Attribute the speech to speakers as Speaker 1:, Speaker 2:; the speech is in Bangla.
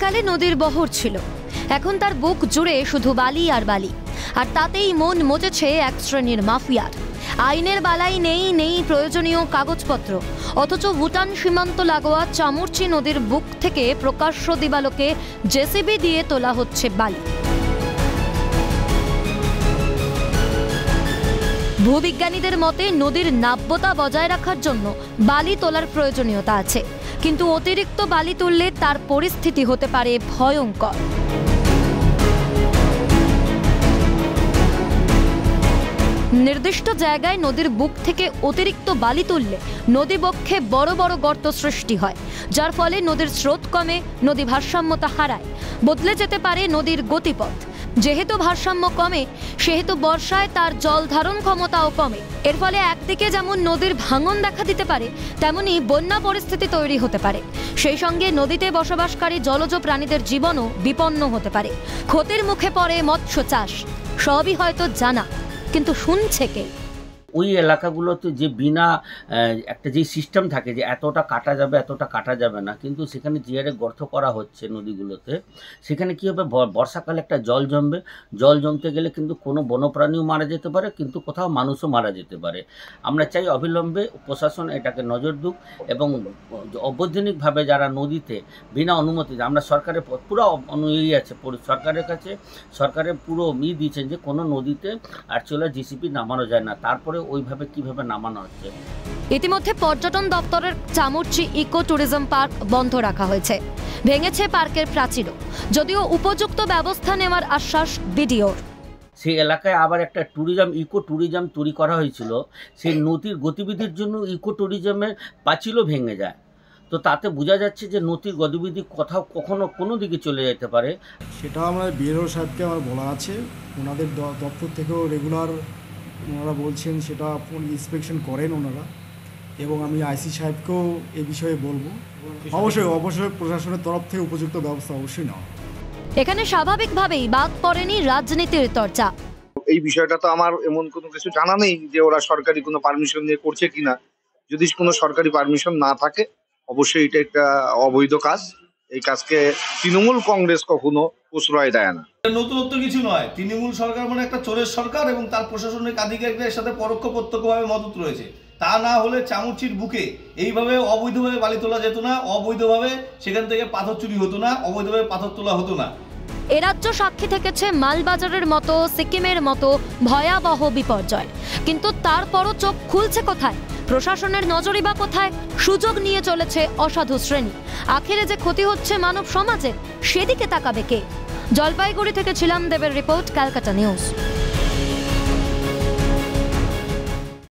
Speaker 1: এককালে নদীর বহর ছিল, এখন তার বুক জুড়ে শুধু বালি আর বালি, আর তাতেই মন মজেছে এক শ্রেণীর মাফিয়ার। আইনের বালাই নেই প্রয়োজনীয় কাগজপত্র, অথচ ভুটান সীমান্ত লাগোয়া চামুরচি নদীর বুক থেকে প্রকাশ্য দিবালোকে জেসিবি দিয়ে তোলা হচ্ছে বালি। ভূবিজ্ঞানীদের মতে নদীর নাব্যতা বজায় রাখার জন্য বালি তোলার প্রয়োজনীয়তা আছে, কিন্তু অতিরিক্ত বালি তুললে তার পরিস্থিতি হতে পারে ভয়ঙ্কর। নির্দিষ্ট জায়গায় নদীর বুক থেকে অতিরিক্ত বালি তুললে নদীবক্ষে বড় বড় গর্ত সৃষ্টি হয়, যার ফলে নদীর স্রোত কমে, নদী ভারসাম্যতা হারায়, বদলে যেতে পারে নদীর গতিপথ। যেহেতু ভারসাম্য কমে, সেহেতু বর্ষায় তার জল ধারণ ক্ষমতাও কমে। এর ফলে একদিকে যেমন নদীর ভাঙন দেখা দিতে পারে, তেমনি বন্যা পরিস্থিতি তৈরি হতে পারে। সেই সঙ্গে নদীতে বসবাসকারী জলজ প্রাণীদের জীবনও বিপন্ন হতে পারে। ক্ষতির মুখে পড়ে মৎস্য চাষ। সবই হয়তো জানা, কিন্তু শুনছে কে?
Speaker 2: ওই এলাকাগুলোতে যে বিনা একটা যে সিস্টেম থাকে যে এতটা কাটা যাবে এতটা কাটা যাবে না, কিন্তু সেখানে যে হারে গর্ত করা হচ্ছে নদীগুলোতে, সেখানে কী হবে, বর্ষাকালে একটা জল জমবে, জল জমতে গেলে কিন্তু কোনো বন্যপ্রাণীও মারা যেতে পারে, কিন্তু কোথাও মানুষও মারা যেতে পারে। আমরা চাই অবিলম্বে প্রশাসন এটাকে নজর দিক এবং অবৈধানিকভাবে যারা নদীতে বিনা অনুমতিতে, আমরা সরকারের পুরো আছে, সরকারের কাছে সরকারের পুরো দিয়েছেন যে কোনো নদীতে আর্চুলার জিসিপি নামানো যায় না, তারপরে ওইভাবে কিভাবে নামানো হচ্ছে।
Speaker 1: ইতিমধ্যে পর্যটন দপ্তরের চামুরচি ইকো ট্যুরিজম পার্ক বন্ধ রাখা হয়েছে, ভেঙেছে পার্কের প্রাচীরও, যদিও উপযুক্ত ব্যবস্থা নেওয়ার আশ্বাস বিডিওর।
Speaker 2: সেই এলাকায় আবার একটা ইকো ট্যুরিজম তৈরি করা হয়েছিল, সেই নদীর গতিবিধির জন্য ইকো ট্যুরিজমের পাঁচিলও ভেঙে যায়। তো তাতে বোঝা যাচ্ছে যে নদীর গতিবিধি কোথাও কখনো কোনো দিকে চলে যেতে পারে।
Speaker 3: সেটা আমরা বিএলও সাহেবকে আমার বলা আছে, ওনাদের দপ্তর থেকেও রেগুলার ওনারা বলছেন সেটা ইন্সপেকশন করেন ওনারা, এবং আমি আইসি সাহেবকেও এই বিষয়ে বলবো। অবশ্যই প্রশাসনের তরফ থেকে উপযুক্ত ব্যবস্থা অবশ্যই নেওয়া।
Speaker 1: এখানে স্বাভাবিকভাবেই বাদ পড়েনি রাজনীতির চর্চা।
Speaker 4: এই বিষয়টা তো আমার এমন কোনো কিছু জানা নেই যে ওরা সরকারি কোনো পারমিশন নিয়ে করছে কিনা। যদি কোনো সরকারি পারমিশন না থাকে, অবশ্যই এটা একটা অবৈধ কাজ। এই কাজকে তৃণমূল কংগ্রেস কখনো প্রশ্রয় দেয় না।
Speaker 5: নতুনত্ব কিছু নয়, তৃণমূল সরকার মানে একটা চোরের সরকার এবং তার প্রশাসনিক আধিকারিকদের সাথে পরোক্ষ প্রত্যক্ষভাবে মদত রয়েছে। তা না হলে চামুরচির বুকে এইভাবে অবৈধভাবে বালি তোলা যেত না, অবৈধভাবে সেখান থেকে পাথর চুরি হতো না, অবৈধভাবে পাথর তোলা হতো না।
Speaker 1: এ রাজ্য সাক্ষী থেকেছে মালবাজারের মতো, সিকিমের মতো ভয়াবহ বিপর্যয়, কিন্তু তারপরও চোখ খুলছে কোথায়? প্রশাসনের নজরই বা কোথায়? সুযোগ নিয়ে চলেছে অসাধু শ্রেণী। আখিরে যে ক্ষতি হচ্ছে মানব সমাজে, সেদিকে তাকাবে কে? জলপাইগুড়ি থেকে ছিলাম দেবের রিপোর্ট, ক্যালকাটা নিউজ।